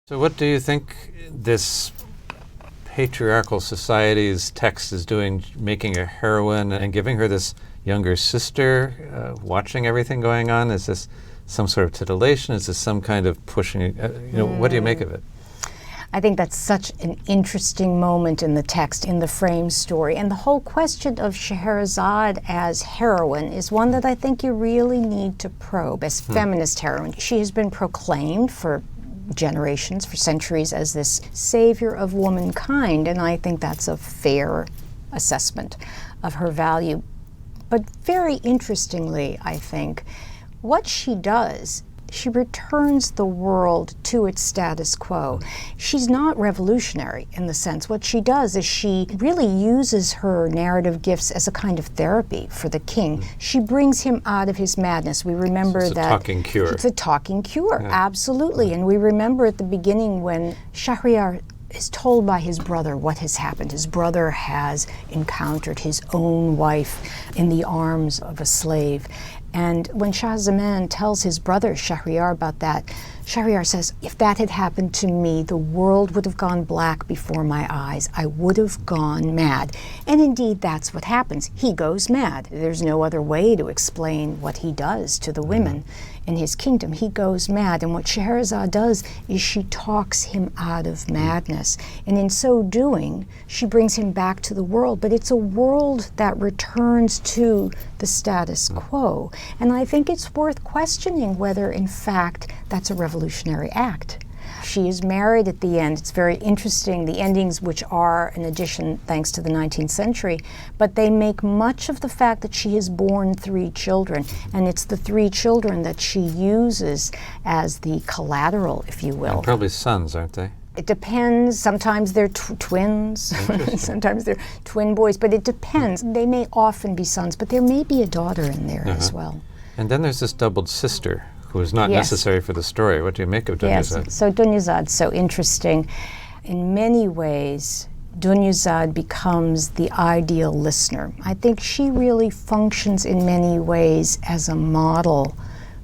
So what do you think this patriarchal society's text is doing, making a heroine and giving her this younger sister, watching everything going on? Is this some sort of titillation? Is this some kind of pushing? What do you make of it? I think that's such an interesting moment in the text, in the frame story. And the whole question of Scheherazade as heroine is one that I think you really need to probe as feminist heroine. She has been proclaimed for generations, for centuries, as this savior of womankind, and I think that's a fair assessment of her value. But very interestingly, I think, what she does, she returns the world to its status quo. She's not revolutionary in the sense. What she does is she really uses her narrative gifts as a kind of therapy for the king. She brings him out of his madness. We remember it's that a talking cure. It's a talking cure, yeah. Absolutely. And we remember at the beginning when Shahryar is told by his brother what has happened. His brother has encountered his own wife in the arms of a slave. And when Shah Zaman tells his brother Shahryar about that, Shahryar says, if that had happened to me, the world would have gone black before my eyes. I would have gone mad. And indeed, that's what happens. He goes mad. There's no other way to explain what he does to the women in his kingdom. He goes mad. And what Scheherazade does is she talks him out of madness. And in so doing, she brings him back to the world. But it's a world that returns to the status quo. And I think it's worth questioning whether, in fact, that's a revolutionary act. She is married at the end. It's very interesting, the endings, which are an addition thanks to the 19th century, but they make much of the fact that she has borne 3 children, and it's the 3 children that she uses as the collateral, if you will. And probably sons, aren't they? It depends. Sometimes they're twins, sometimes they're twin boys, but it depends. They may often be sons, but there may be a daughter in there as well. And then there's this doubled sister, who is not necessary for the story. What do you make of Dunyazade? Yes, so Dunyazade's so interesting. In many ways, Dunyazade becomes the ideal listener. I think she really functions in many ways as a model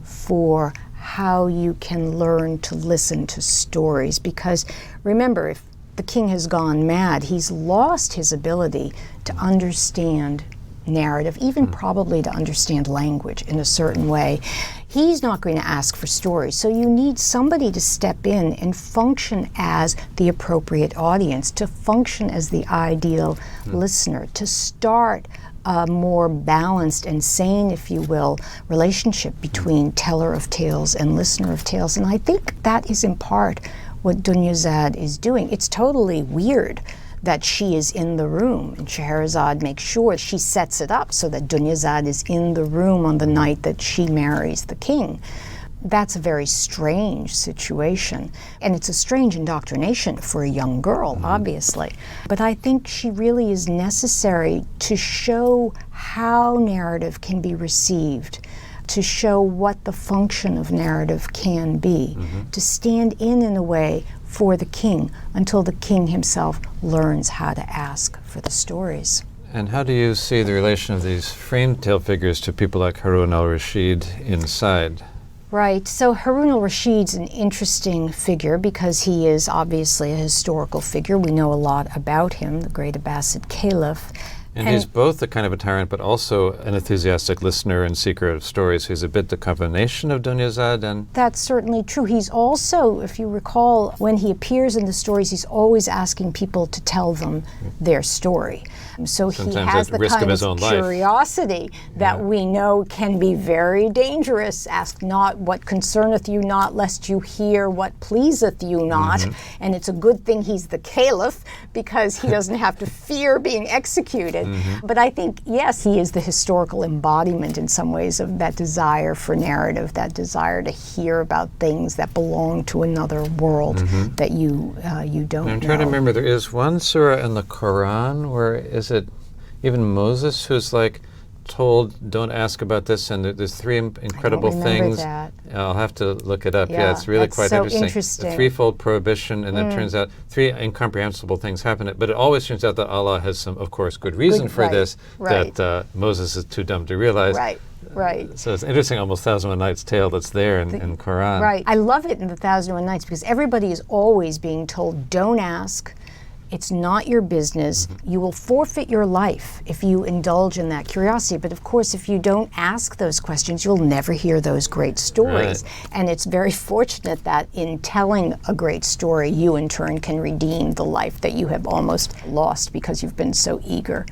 for how you can learn to listen to stories. Because remember, if the king has gone mad, he's lost his ability to understand narrative, even probably to understand language in a certain way. He's not going to ask for stories. So you need somebody to step in and function as the appropriate audience, to function as the ideal listener, to start a more balanced and sane, if you will, relationship between teller of tales and listener of tales. And I think that is in part what Dunyazade is doing. It's totally weird that she is in the room, and Scheherazade makes sure she sets it up so that Dunyazade is in the room on the night that she marries the king. That's a very strange situation, and it's a strange indoctrination for a young girl, obviously. But I think she really is necessary to show how narrative can be received, to show what the function of narrative can be, to stand in a way for the king until the king himself learns how to ask for the stories. And how do you see the relation of these framed tale figures to people like Harun al-Rashid inside? Right, so Harun al-Rashid's an interesting figure because he is obviously a historical figure. We know a lot about him, the great Abbasid caliph. And he's both a kind of a tyrant, but also an enthusiastic listener and seeker of stories. He's a bit the combination of Dunyazade and... That's certainly true. He's also, if you recall, when he appears in the stories, he's always asking people to tell them their story. So sometimes he has at the risk kind of his own life. Curiosity that we know can be very dangerous. Ask not what concerneth you not, lest you hear what pleaseth you not. And it's a good thing he's the caliph because he doesn't have to fear being executed. But I think, yes, he is the historical embodiment in some ways of that desire for narrative, that desire to hear about things that belong to another world that you don't know. I'm trying to remember, there is one surah in the Quran where, is it even Moses who's like told, don't ask about this, and there's 3 incredible things. That. I'll have to look it up. Yeah, it's really quite so interesting. A 3-fold prohibition, and then it turns out 3 incomprehensible things happen. But it always turns out that Allah has some, of course, good reason for this, that Moses is too dumb to realize. Right. So it's interesting, almost Thousand and One Nights tale that's there in Quran. Right. I love it in the Thousand and One Nights because everybody is always being told, don't ask. It's not your business. You will forfeit your life if you indulge in that curiosity. But of course, if you don't ask those questions, you'll never hear those great stories. Right. And it's very fortunate that in telling a great story, you in turn can redeem the life that you have almost lost because you've been so eager